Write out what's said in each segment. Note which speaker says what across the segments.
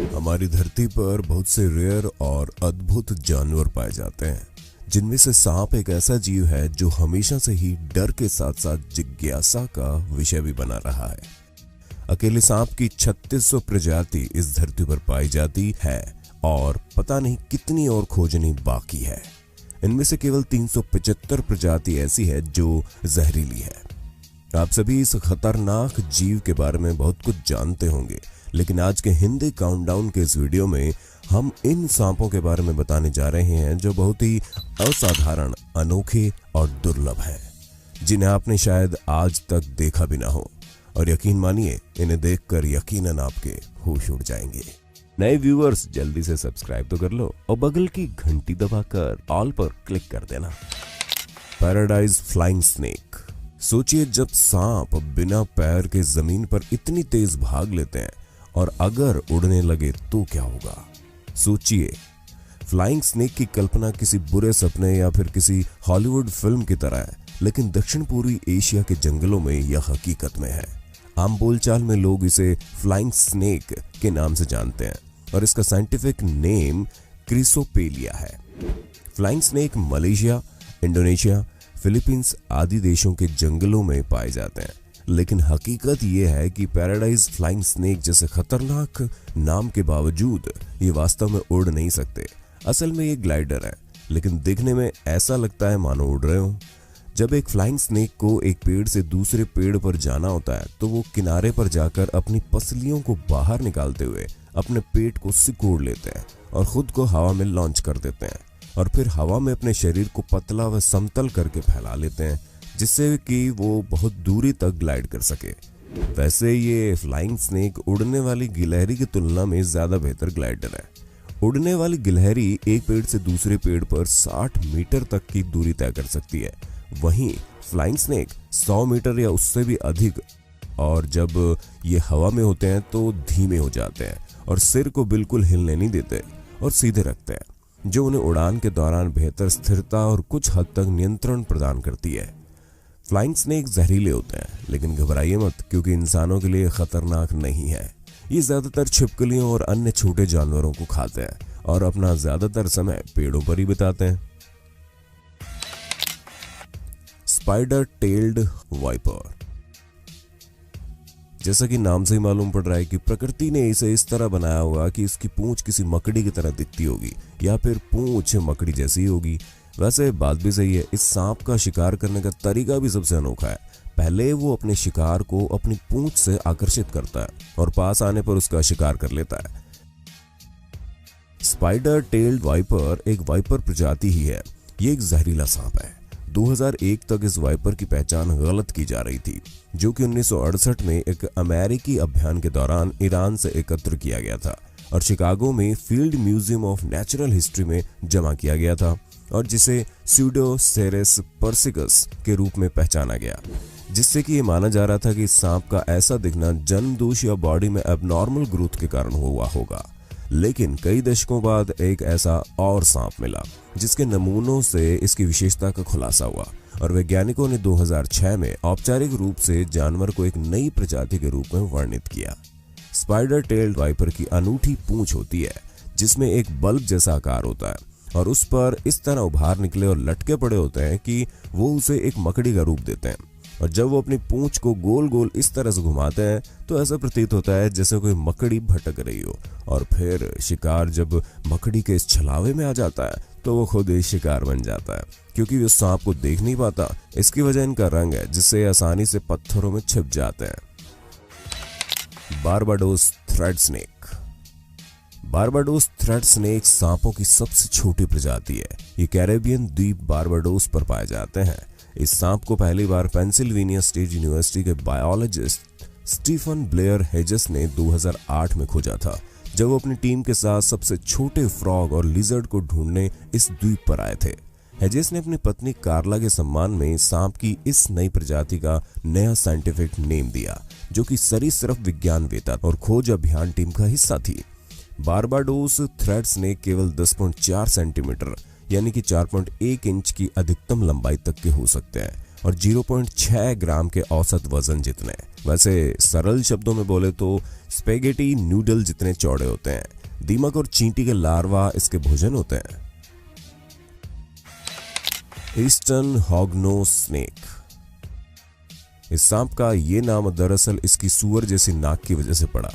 Speaker 1: हमारी धरती पर बहुत से रेयर और अद्भुत जानवर पाए जाते हैं, जिनमें से सांप एक ऐसा जीव है जो हमेशा से ही डर के साथ साथ जिज्ञासा का विषय भी बना रहा है। अकेले सांप की 3600 प्रजाति इस धरती पर पाई जाती है और पता नहीं कितनी और खोजनी बाकी है। इनमें से केवल 375 प्रजाति ऐसी है जो जहरीली है। आप सभी इस खतरनाक जीव के बारे में बहुत कुछ जानते होंगे, लेकिन आज के हिंदी काउंटडाउन के इस वीडियो में हम इन सांपों के बारे में बताने जा रहे हैं जो बहुत ही असाधारण, अनोखे और दुर्लभ हैं, जिन्हें आपने शायद आज तक देखा भी ना हो। और यकीन मानिए, इन्हें देखकर यकीनन आपके होश उड़ जाएंगे। नए व्यूअर्स जल्दी से सब्सक्राइब तो कर लो और बगल की घंटी दबाकर ऑल पर क्लिक कर देना। Paradise flying snake. सोचिए, जब सांप बिना पैर के जमीन पर इतनी तेज भाग लेते हैं और अगर उड़ने लगे तो क्या होगा। सोचिए, फ्लाइंग स्नेक की कल्पना किसी बुरे सपने या फिर किसी हॉलीवुड फिल्म की तरह है, लेकिन दक्षिण पूर्वी एशिया के जंगलों में यह हकीकत में है। आम बोलचाल में लोग इसे फ्लाइंग स्नेक के नाम से जानते हैं और इसका साइंटिफिक नेम क्रिसोपेलिया है। Flying snake Malaysia, Indonesia, Philippines आदि देशों के जंगलों में पाए जाते हैं, लेकिन हकीकत यह है कि पैराडाइज फ्लाइंग स्नेक जैसे खतरनाक नाम के बावजूद ये वास्तव में उड़ नहीं सकते। असल में ये ग्लाइडर है, लेकिन दिखने में ऐसा लगता है मानो उड़ रहे हो। जब एक फ्लाइंग स्नेक को एक पेड़ से दूसरे पेड़ पर जाना होता है तो वो किनारे पर जाकर अपनी पसलियों को बाहर निकालते हुए अपने पेट को सिकोड़ लेते हैं और खुद को हवा में लॉन्च कर देते हैं और फिर हवा में अपने शरीर को पतला व समतल करके फैला लेते हैं, जिससे कि वो बहुत दूरी तक ग्लाइड कर सके। वैसे ये फ्लाइंग स्नेक उड़ने वाली गिलहरी की तुलना में ज्यादा बेहतर ग्लाइडर है। उड़ने वाली गिलहरी एक पेड़ से दूसरे पेड़ पर 60 मीटर तक की दूरी तय कर सकती है, वहीं फ्लाइंग स्नेक 100 मीटर या उससे भी अधिक। और जब ये हवा में होते हैं तो धीमे हो जाते हैं और सिर को बिल्कुल हिलने नहीं देते और सीधे रखते हैं, जो उन्हें उड़ान के दौरान बेहतर स्थिरता और कुछ हद तक नियंत्रण प्रदान करती है। फ्लाइंग स्नेक जहरीले होते हैं, लेकिन घबराइए मत, क्योंकि इंसानों के लिए खतरनाक नहीं है। ये ज्यादातर छिपकलियों और अन्य छोटे जानवरों को खाते हैं और अपना ज्यादातर समय पेड़ों पर ही बिताते हैं। Spider tailed viper. जैसा कि नाम से ही मालूम पड़ रहा है कि प्रकृति ने इसे इस तरह बनाया होगा कि इसकी पूंछ किसी मकड़ी की तरह दिखती होगी या फिर पूंछ मकड़ी जैसी होगी। वैसे बात भी सही है, इस सांप का शिकार करने का तरीका भी सबसे अनोखा है। पहले वो अपने शिकार को अपनी पूंछ से आकर्षित करता है और पास आने पर उसका शिकार कर लेता है। स्पाइडर टेल्ड वाइपर एक वाइपर प्रजाति ही है। ये एक जहरीला सांप है। 2001 तक इस वाइपर की पहचान गलत की जा रही थी, जो कि 1968 में एक अमेरिकी अभियान के दौरान ईरान से एकत्र किया गया था और शिकागो में field museum of natural history में जमा किया गया था और जिसे स्यूडोसेरेस पर्सिकस के रूप में पहचाना गया, जिससे कि ये माना जा रहा था कि सांप का ऐसा दिखना जन्मदोष या बॉडी में एबनॉर्मल ग्रोथ के कारण हुआ होगा। लेकिन कई दशकों बाद एक ऐसा और सांप मिला जिसके नमूनों से इसकी विशेषता का खुलासा हुआ और वैज्ञानिकों ने 2006 में औपचारिक रूप से जानवर को एक नई प्रजाति के रूप में वर्णित किया। स्पाइडर टेल्ड वाइपर की अनूठी पूंछ होती है, जिसमें एक बल्ब जैसा आकार होता है और उस पर इस तरह उभार निकले और लटके पड़े होते हैं कि वो उसे एक मकड़ी का रूप देते हैं। और जब वो अपनी पूंछ को गोल गोल इस तरह से घुमाते हैं तो ऐसा प्रतीत होता है जैसे कोई मकड़ी भटक रही हो। और फिर शिकार जब मकड़ी के इस छलावे में आ जाता है तो वो खुद ही शिकार बन जाता है, क्योंकि वो सांप को देख नहीं पाता। इसकी वजह इनका रंग है, जिससे आसानी से पत्थरों में छिप जाते हैं। Barbados thread snake. Barbados thread snake सांपों की सबसे छोटी प्रजाति है। ये कैरेबियन द्वीप बारबाडोस पर पाए जाते हैं। इस सांप को पहली बार पेंसिल्वेनिया स्टेट यूनिवर्सिटी के बायोलॉजिस्ट स्टीफन ब्लेयर हेजेस ने 2008 में खोजा था, जब वो अपनी टीम के साथ सबसे छोटे फ्रॉग और लिजर्ड को ढूंढने इस द्वीप पर आए थे। हेजेस ने अपनी पत्नी कार्ला के सम्मान में सांप की इस नई प्रजाति का नया साइंटिफिक नेम दिया, जो कि सरीसृप विज्ञानवेत्ता और खोज अभियान टीम का हिस्सा थी। बारबाडोस थ्रेड स्नेक केवल 10.4 सेंटीमीटर यानी कि 4.1 इंच की अधिकतम लंबाई तक के हो सकते हैं और 0.6 ग्राम के औसत वजन जितने। वैसे सरल शब्दों में बोले तो स्पेगेटी नूडल जितने चौड़े होते हैं। दीमक और चींटी के लार्वा इसके भोजन होते हैं। Eastern hognose snake. इस सांप का ये नाम दरअसल इसकी सूअर जैसी नाक की वजह से पड़ा।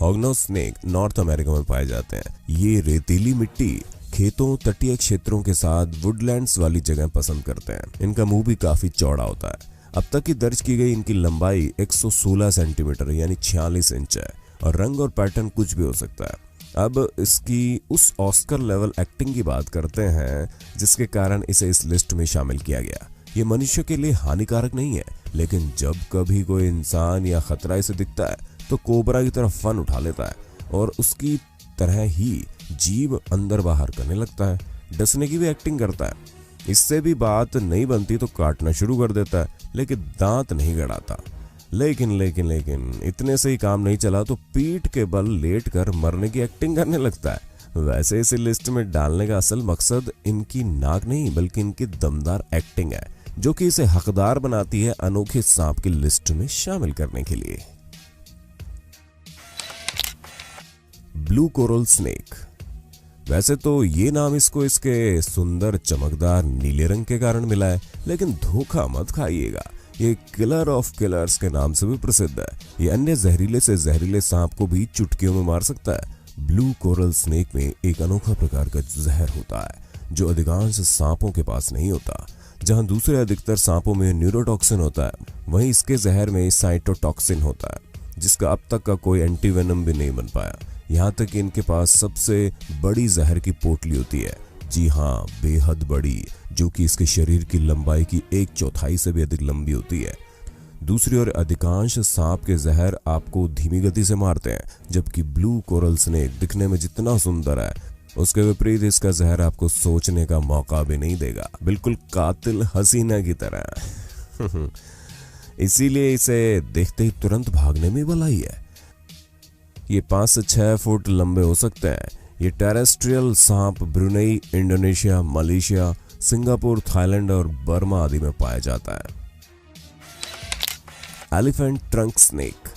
Speaker 1: हॉगनो स्नेक नॉर्थ अमेरिका में पाए जाते हैं। ये रेतीली मिट्टी, खेतों, तटीय क्षेत्रों के साथ वुडलैंड्स वाली जगह पसंद करते हैं। इनका मुंह भी काफी चौड़ा होता है। अब तक की दर्ज की गई इनकी लंबाई 116 सेंटीमीटर यानी 46 इंच है और रंग और पैटर्न कुछ भी हो सकता है। अब इसकी उस ऑस्कर लेवल एक्टिंग की बात करते हैं जिसके कारण इसे इस लिस्ट में शामिल किया गया। ये मनुष्य के लिए हानिकारक नहीं है, लेकिन जब कभी कोई इंसान या खतरा इसे दिखता है तो कोबरा की तरह फन उठा लेता है और उसकी तरह ही जीभ अंदर बाहर करने लगता है। डसने की भी एक्टिंग करता है। इससे भी बात नहीं बनती तो काटना शुरू कर देता है, लेकिन दांत नहीं गड़ाता। लेकिन इतने से ही काम नहीं चला तो पीठ के बल लेट कर मरने की एक्टिंग करने लगता है। वैसे इसे लिस्ट में डालने का असल मकसद इनकी नाक नहीं बल्कि इनकी दमदार एक्टिंग है, जो कि इसे हकदार बनाती है अनोखे सांप की लिस्ट में शामिल करने के लिए। Blue coral snake. वैसे तो ये नाम इसको इसके सुंदर चमकदार नीले रंग के कारण मिला है, लेकिन धोखा मत खाइएगा, ये किलर ऑफ किलर्स के नाम से भी प्रसिद्ध है। ये अन्य जहरीले से जहरीले सांप को भी चुटकियों में मार सकता है। ब्लू कोरल स्नेक में एक अनोखा प्रकार का जहर होता है जो अधिकांश सांपों के पास नहीं होता। जहां दूसरे अधिकतर सांपों में न्यूरोटॉक्सिन होता है, वहीं इसके जहर में साइटोटॉक्सिन होता है, जिसका अब तक का कोई एंटीवेनम भी नहीं बन पाया। यहाँ तक कि इनके पास सबसे बड़ी जहर की पोटली होती है। जी हाँ, बेहद बड़ी, जो कि इसके शरीर की लंबाई की 1/4 से भी अधिक लंबी होती है। दूसरी ओर अधिकांश सांप के जहर आपको धीमी गति से मारते हैं, जबकि ब्लू कोरल स्नेक दिखने में जितना सुंदर है उसके विपरीत इसका जहर आपको सोचने का मौका भी नहीं देगा, बिल्कुल कातिल हसीना की तरह। इसीलिए इसे देखते ही तुरंत भागने में भलाई है। ये 5 से 6 फुट लंबे हो सकते हैं। ये टेरेस्ट्रियल सांप Brunei, Indonesia, Malaysia, Singapore, Thailand और बर्मा आदि में पाया जाता है। Elephant trunk snake.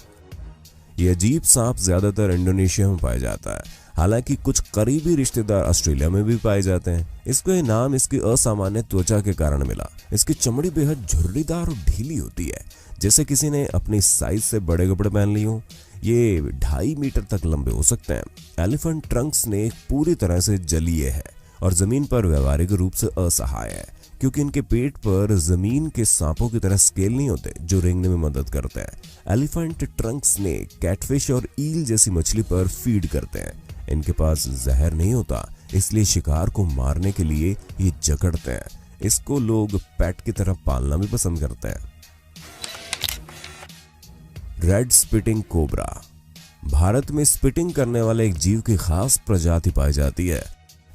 Speaker 1: यह अजीब सांप ज्यादातर इंडोनेशिया में पाया जाता है, हालांकि कुछ करीबी रिश्तेदार ऑस्ट्रेलिया में भी पाए जाते हैं। इसको यह नाम इसकी असामान्य त्वचा के कारण मिला। इसकी चमड़ी बेहद झुर्रीदार और ढीली होती है, जैसे किसी ने अपनी साइज से बड़े कपड़े पहन लिए हों। ये 2.5 मीटर तक लंबे हो सकते हैं। एलिफेंट ट्रंक स्नेक पूरी तरह से जलीय है और जमीन पर व्यवहारिक रूप से असहाय है, क्योंकि इनके पेट पर जमीन के सांपों की तरह स्केल नहीं होते जो रेंगने में मदद करते हैं। एलिफेंट ट्रंक स्नेक कैटफिश और ईल जैसी मछली पर फीड करते हैं। इनके पास जहर नहीं होता, इसलिए शिकार को मारने के लिए ये जकड़ते हैं। इसको लोग पेट की तरह पालना भी पसंद करते हैं। Red spitting cobra. भारत में स्पिटिंग करने वाले एक जीव की खास प्रजाति पाई जाती है,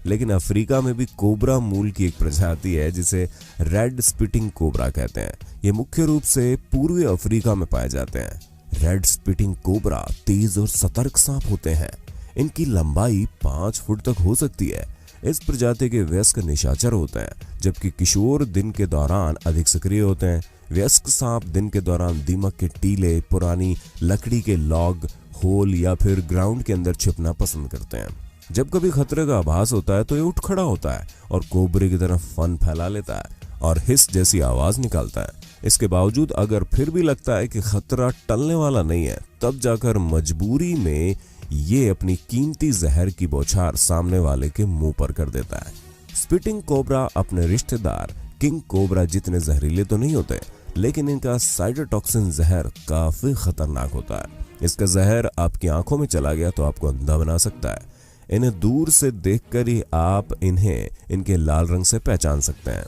Speaker 1: लेकिन अफ्रीका में भी कोबरा मूल की एक प्रजाति है जिसे रेड स्पिटिंग कोबरा कहते हैं। ये मुख्य रूप से पूर्वी अफ्रीका में पाए जाते हैं। रेड स्पिटिंग कोबरा तेज और सतर्क सांप होते हैं। इनकी लंबाई 5 फुट तक हो सकती है। इस प्रजाति के वयस्क निशाचर होते हैं, जबकि किशोर दिन के दौरान अधिक सक्रिय होते हैं। वयस्क सांप दिन के दौरान दीमक के टीले, पुरानी लकड़ी के लॉग, होल या फिर ग्राउंड के अंदर छिपना पसंद करते हैं। जब कभी खतरे का आभास होता है तो ये उठ खड़ा होता है और कोबरे की तरफ फन फैला लेता है और हिस जैसी आवाज निकालता है। इसके बावजूद अगर फिर भी लगता है कि खतरा टलने वाला नहीं है, तब जाकर मजबूरी में ये अपनी कीमती जहर की बौछार सामने वाले के मुंह पर कर देता है। स्पिटिंग कोबरा अपने रिश्तेदार किंग कोबरा जितने जहरीले तो नहीं होते, लेकिन इनका साइटोटॉक्सिन जहर काफी खतरनाक होता है। इसका जहर आपकी आंखों में चला गया तो आपको अंधा बना सकता है। इन्हें दूर से देखकर ही आप इन्हें इनके लाल रंग से पहचान सकते हैं।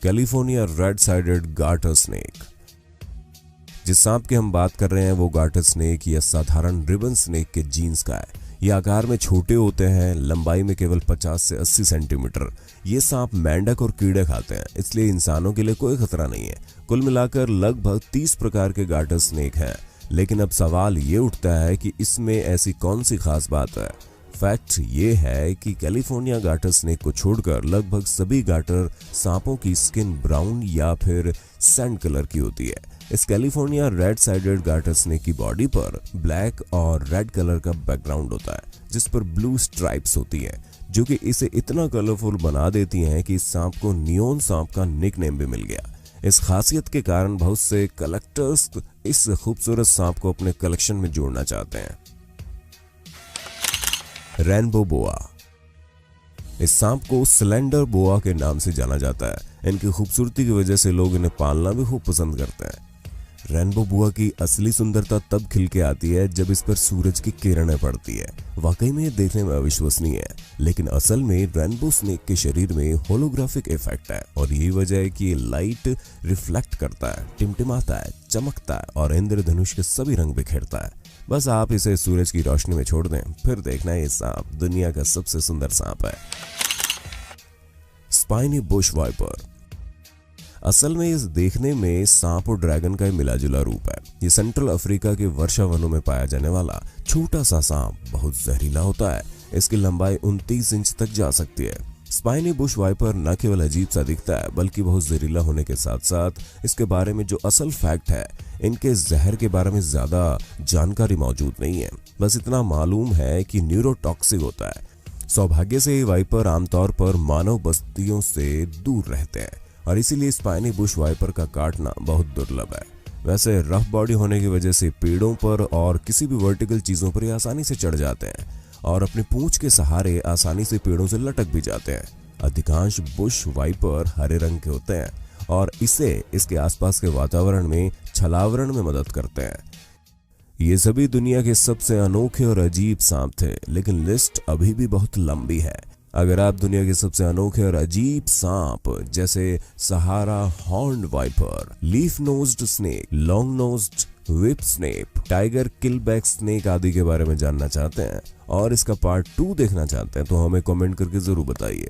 Speaker 1: California red sided garter snake. जिस सांप की हम बात कर रहे हैं वो गार्टर स्नेक या साधारण रिबन स्नेक के जीन्स का है। ये आकार में छोटे होते हैं, लंबाई में केवल 50 से 80 सेंटीमीटर। ये सांप मेंढक और कीड़े खाते हैं, इसलिए इंसानों के लिए कोई खतरा नहीं है। कुल मिलाकर लगभग 30 प्रकार के गार्टर स्नेक हैं, लेकिन अब सवाल ये उठता है कि इसमें ऐसी कौन सी खास बात है। फैक्ट ये है कि कैलिफोर्निया गार्टर स्नेक को छोड़कर लगभग सभी गार्टर सांपों की स्किन ब्राउन या फिर सैंड कलर की होती है। इस California red sided garter snake की बॉडी पर ब्लैक और रेड कलर का बैकग्राउंड होता है जिस पर ब्लू स्ट्राइप्स होती हैं, जो कि इसे इतना कलरफुल बना देती हैं कि इस सांप को नियोन सांप का निकनेम भी मिल गया। इस खासियत के कारण बहुत से कलेक्टर्स इस खूबसूरत सांप को अपने कलेक्शन में जोड़ना चाहते हैं। रेनबो बोआ। इस सांप को स्लेंडर बोआ के नाम से जाना जाता है। इनकी खूबसूरती की वजह से लोग इन्हें पालना भी खूब पसंद करते हैं। रेनबो बोआ की असली सुंदरता तब खिल के आती है जब इस पर सूरज की किरणें पड़ती है। वाकई में ये देखने में अविश्वसनीय है, लेकिन असल में रेनबो स्नेक के शरीर में होलोग्राफिक इफेक्ट है और यही वजह है कि ये लाइट रिफ्लेक्ट करता है, टिमटिमाता है, चमकता है और इंद्रधनुष के सभी रंग बिखेरता है। बस आप इसे सूरज की रोशनी में छोड़ दें, फिर देखना ये सांप दुनिया का सबसे सुंदर सांप है। Spiny bush viper. असल में इस देखने में सांप और ड्रैगन का मिला जुला रूप है। ये सेंट्रल अफ्रीका के वर्षा वनों में पाया जाने वाला छोटा सा सांप बहुत जहरीला होता है। इसकी लंबाई 29 इंच तक जा सकती है। स्पाइनी बुश वाइपर न केवल अजीब सा दिखता है बल्कि बहुत जहरीला होने के साथ साथ इसके बारे में जो असल फैक्ट है, इनके जहर के बारे में ज्यादा जानकारी मौजूद नहीं है। बस इतना मालूम है कि न्यूरोटॉक्सिक होता है। सौभाग्य से ये वाइपर आमतौर पर मानव बस्तियों से दूर रहते हैं और इसीलिए स्पाइनी बुश वाइपर का काटना बहुत दुर्लभ है। वैसे रफ बॉडी होने की वजह से पेड़ों पर और किसी भी वर्टिकल चीजों पर ये आसानी से चढ़ जाते हैं और अपनी पूंछ के सहारे आसानी से पेड़ों से लटक भी जाते हैं। अधिकांश बुश वाइपर हरे रंग के होते हैं और इसे इसके आसपास के वातावरण में छलावरण में मदद करते हैं। ये सभी दुनिया के सबसे अनोखे और अजीब सांप थे, लेकिन लिस्ट अभी भी बहुत लंबी है। अगर आप दुनिया के सबसे अनोखे और अजीब सांप जैसे Sahara horned viper, leaf nosed snake, long nosed whip snake, tiger keelback snake आदि के बारे में जानना चाहते हैं और इसका पार्ट 2 देखना चाहते हैं तो हमें कमेंट करके जरूर बताइए।